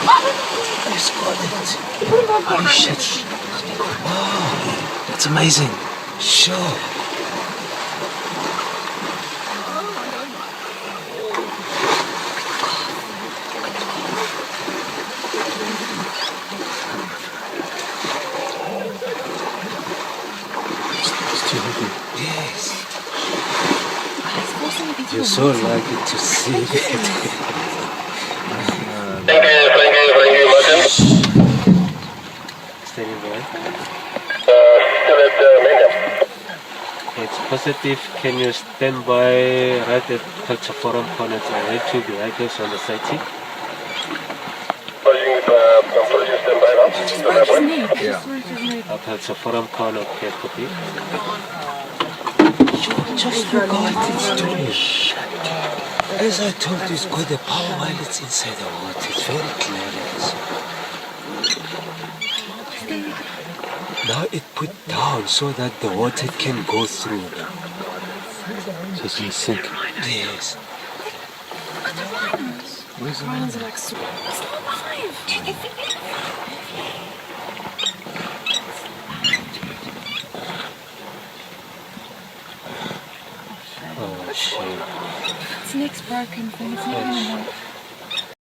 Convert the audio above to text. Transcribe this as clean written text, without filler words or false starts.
He's got it. Holy shit. Wow, that's amazing. Sure. Yes. You're so lucky to see it. Thank you, Martin. Standing by. Still at maintenance. It's positive. Can you stand by right at culture forum corner? I to the items on the site. Apologies, stand by now. Yeah. Culture forum corner, okay, copy. Just regard its doing. As I told you, it's got the power while it's inside the water. It's very clear. Now it put down so that the water can go through. So it can sink. Yes. Where's the lines? Like, it's not alive. Oh shit. Its neck's broken thing. It's not going to work.